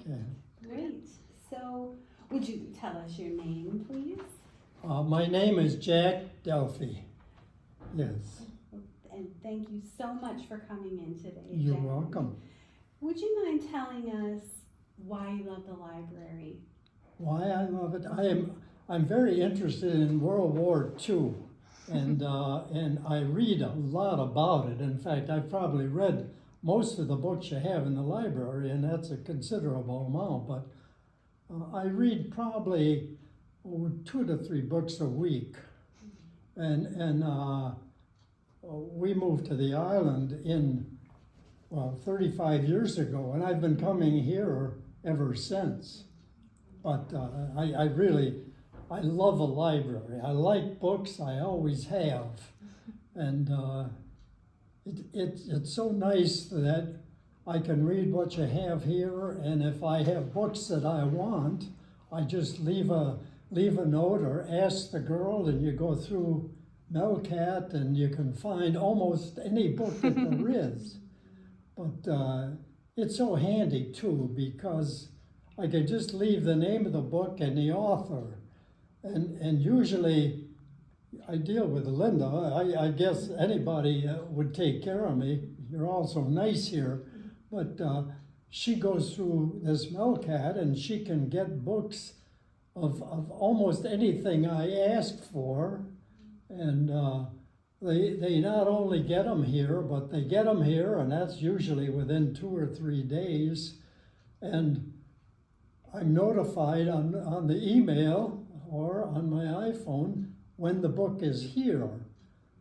Okay. Great. So, would you tell us your name, please? My name is Jack Delphy. Yes. And thank you so much for coming in today, You're Jack. welcome. Would you mind telling us why you love the library? Why I love it? I'm very interested in World War II, and I read a lot about it. In fact, I've probably read most of the books you have in the library, and that's a considerable amount. But I read probably 2 to 3 books a week, and we moved to the island in 35 years ago, and I've been coming here ever since. But I love a library. I like books, I always have. And it's so nice that I can read what you have here, and if I have books that I want, I just leave a note or ask the girl, and you go through Melcat and you can find almost any book that there is. But it's so handy too, because I can just leave the name of the book and the author. And usually I deal with Linda. I guess anybody would take care of me. You're all so nice here. But she goes through this Melcat and she can get books of almost anything I ask for. And they not only get them here, but they get them here, and that's usually within 2 or 3 days. And I'm notified on the email or on my iPhone when the book is here.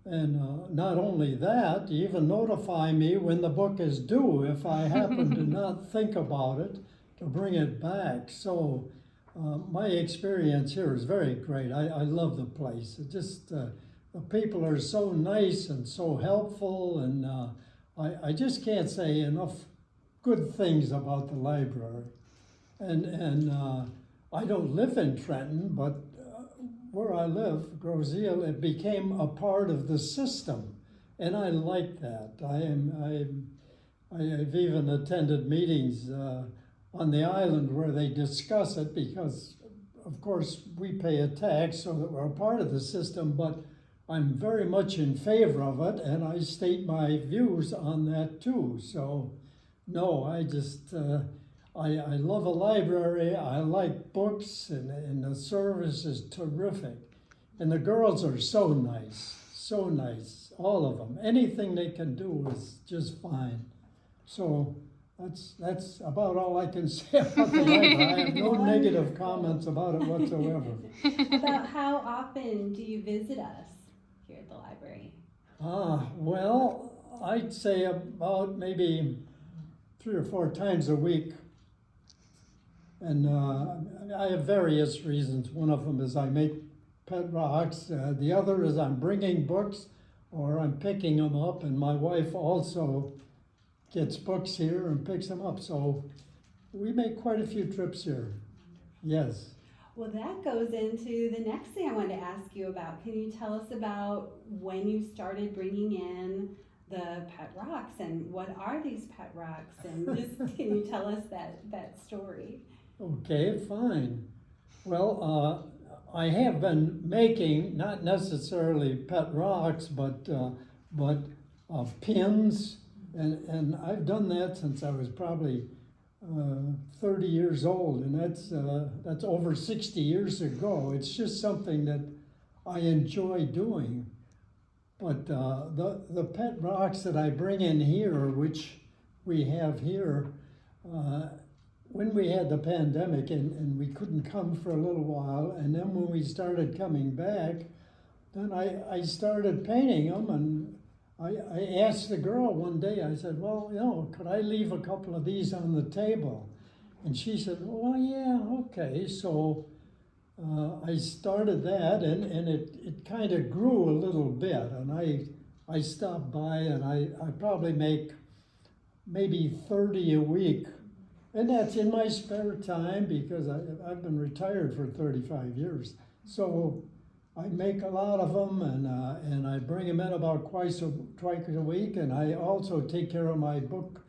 And not only that, you even notify me when the book is due if I happen to not think about it to bring it back. So my experience here is very great. I love the place. It just the people are so nice and so helpful, and I just can't say enough good things about the library. And I don't live in Trenton, but where I live, Groseal, it became a part of the system, and I like that. I've even attended meetings on the island where they discuss it, because of course we pay a tax so that we're a part of the system, but I'm very much in favor of it, and I state my views on that too. So no, I just I love a library. I like books, and the service is terrific, and the girls are so nice, all of them. Anything they can do is just fine. So that's about all I can say about the library. I have no negative comments about it whatsoever. About how often do you visit us here at the library? Well, I'd say about maybe 3 or 4 times a week. And I have various reasons. One of them is I make pet rocks. The other is I'm bringing books or I'm picking them up. And my wife also gets books here and picks them up. So we make quite a few trips here. Yes. Well, that goes into the next thing I wanted to ask you about. Can you tell us about when you started bringing in the pet rocks, and what are these pet rocks? And just can you tell us that story? Okay, fine. Well, I have been making not necessarily pet rocks, but pins, and I've done that since I was probably 30 years old, and that's over 60 years ago. It's just something that I enjoy doing. But the pet rocks that I bring in here, which we have here, when we had the pandemic and we couldn't come for a little while, and then when we started coming back, then I started painting them, and I asked the girl one day, I said, well, could I leave a couple of these on the table? And she said, well, yeah, okay. So I started that, and it kind of grew a little bit, and I stopped by, and I probably make maybe 30 a week. And that's in my spare time, because I've been retired for 35 years. So I make a lot of them, and I bring them in about twice a week, and I also take care of my book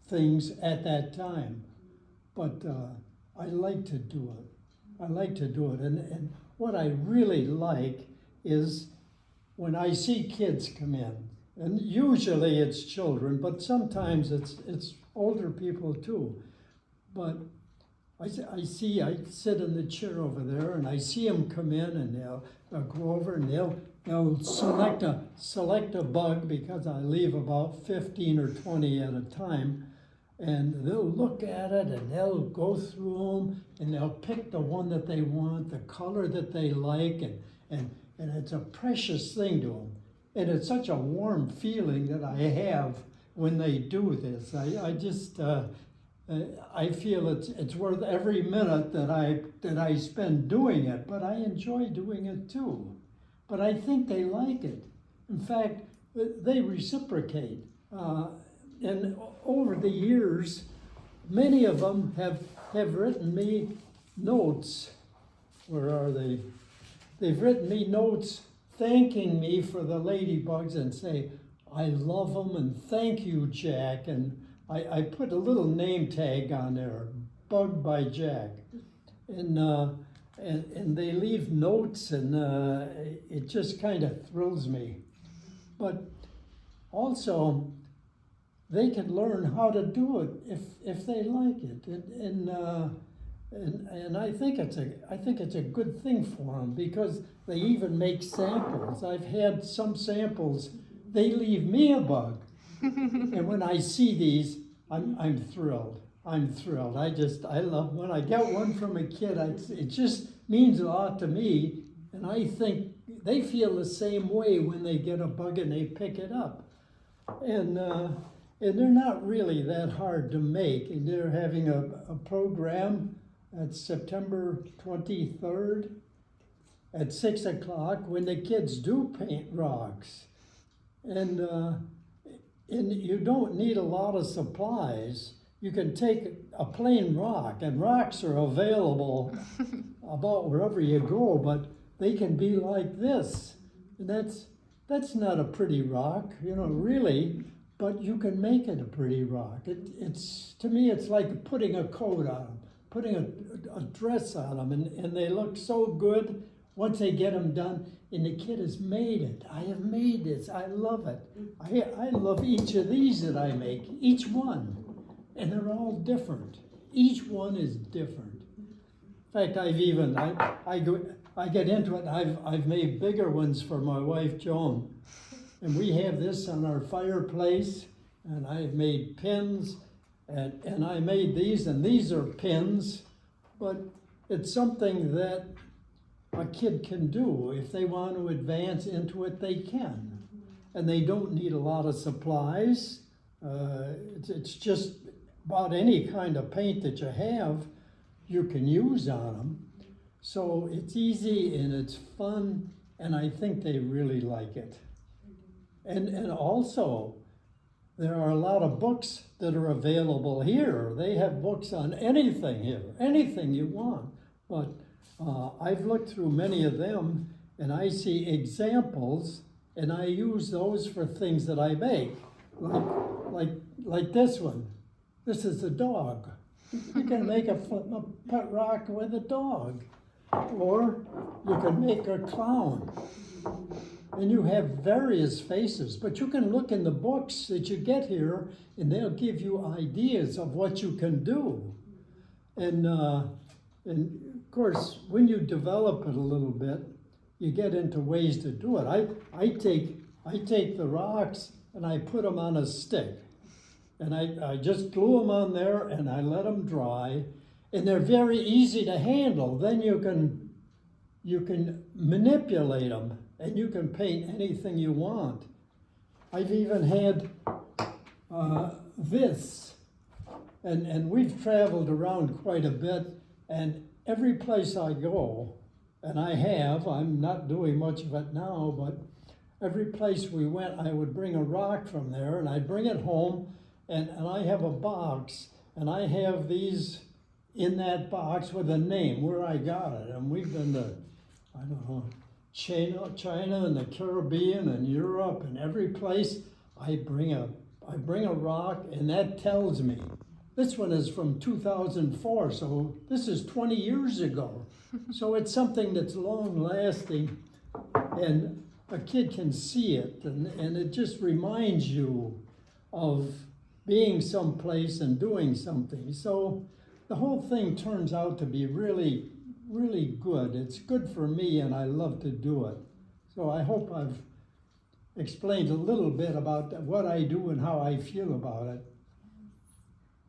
things at that time. but I like to do it. I like to do it, and what I really like is when I see kids come in, and usually it's children, but sometimes it's older people too. But I sit in the chair over there, and I see them come in, and they'll go over and they'll select a bug, because I leave about 15 or 20 at a time, and they'll look at it and they'll go through them and they'll pick the one that they want, the color that they like, and it's a precious thing to them. And it's such a warm feeling that I have when they do this. I feel it's worth every minute that I spend doing it, but I enjoy doing it too. But I think they like it. In fact, they reciprocate. And over the years, many of them have written me notes. Where are they? They've written me notes thanking me for the ladybugs and say, I love them and thank you, Jack. And I put a little name tag on there, Bug by Jack. And they leave notes, and it just kind of thrills me. But also, they can learn how to do it if they like it, and I think it's a good thing for them, because they even make samples. I've had some samples. They leave me a bug, and when I see these, I'm thrilled. I'm thrilled. I love when I get one from a kid. It just means a lot to me, and I think they feel the same way when they get a bug and they pick it up, and they're not really that hard to make. And they're having a program at September 23rd at 6 o'clock when the kids do paint rocks. And you don't need a lot of supplies. You can take a plain rock, and rocks are available about wherever you go, but they can be like this. And that's not a pretty rock, really. But you can make it a pretty rock. To me, it's like putting a coat on them, putting a dress on them, and they look so good once they get them done. And the kid has made it. I have made this. I love it. I love each of these that I make, each one, and they're all different. Each one is different. In fact, I get into it. I've made bigger ones for my wife Joan. And we have this on our fireplace, and I've made pins, and I made these, and these are pins, but it's something that a kid can do. If they want to advance into it, they can. And they don't need a lot of supplies. It's just about any kind of paint that you have, you can use on them. So it's easy and it's fun, and I think they really like it. And also, there are a lot of books that are available here. They have books on anything here, anything you want. But I've looked through many of them, and I see examples, and I use those for things that I make, like this one. This is a dog. You can make a pet rock with a dog, or you can make a clown. And you have various faces, but you can look in the books that you get here, and they'll give you ideas of what you can do. And of course, when you develop it a little bit, you get into ways to do it. I take the rocks and I put them on a stick, and I just glue them on there, and I let them dry, and they're very easy to handle. Then you can manipulate them, and you can paint anything you want. I've even had this, and we've traveled around quite a bit, and every place I go, and I'm not doing much of it now, but every place we went, I would bring a rock from there, and I'd bring it home, and I have a box, and I have these in that box with a name, where I got it, and we've been to, I don't know, China and the Caribbean and Europe, and every place I bring a rock, and that tells me this one is from 2004, so this is 20 years ago. So it's something that's long lasting, and a kid can see it, and it just reminds you of being someplace and doing something. So the whole thing turns out to be really, really good. It's good for me, and I love to do it. So I hope I've explained a little bit about what I do and how I feel about it.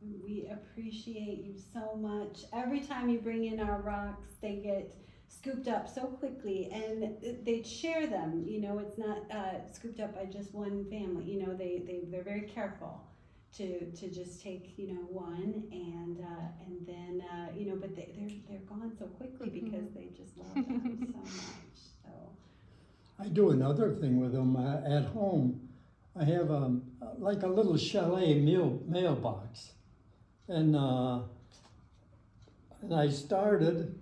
We appreciate you so much. Every time you bring in our rocks, they get scooped up so quickly, and they share them. You know, it's not scooped up by just one family. You know, they're very careful to just take, you know, one, and then you know, but they're gone so quickly because they just love them so much. So I do another thing with them at home. I have like a little chalet mailbox, and I started,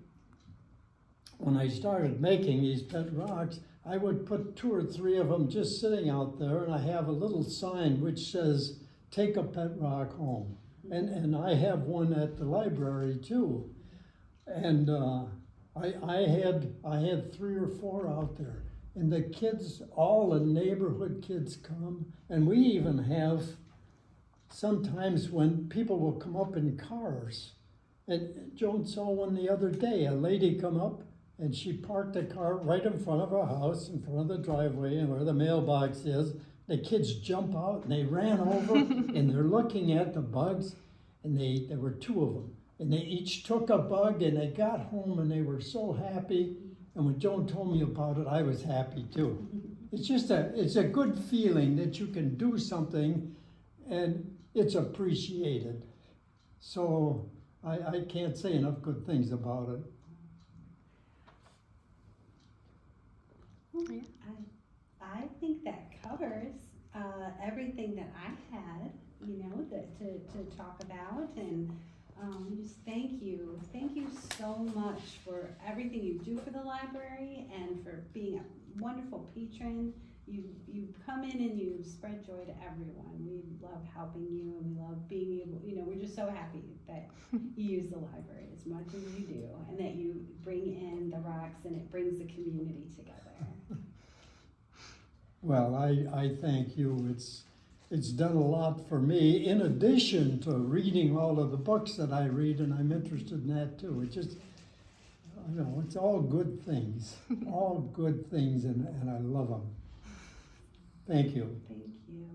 when I started making these pet rocks, I would put 2 or 3 of them just sitting out there, and I have a little sign which says, "Take a pet rock home." And I have one at the library too. And I had 3 or 4 out there. And the kids, all the neighborhood kids come, and we even have sometimes when people will come up in cars. And Joan saw one the other day, a lady come up, and she parked the car right in front of her house, in front of the driveway and where the mailbox is. The kids jump out and they ran over and they're looking at the bugs, and there were 2 of them. And they each took a bug, and they got home and they were so happy. And when Joan told me about it, I was happy too. It's a good feeling that you can do something and it's appreciated. So I can't say enough good things about it. I think that covers everything that I had, you know, to talk about, and just thank you so much for everything you do for the library and for being a wonderful patron. You come in and you spread joy to everyone. We love helping you, and we love being able, you know, we're just so happy that you use the library as much as you do, and that you bring in the rocks and it brings the community together. Well, I thank you. It's done a lot for me, in addition to reading all of the books that I read, and I'm interested in that too. It just, you know, it's all good things, all good things, and I love them. Thank you. Thank you.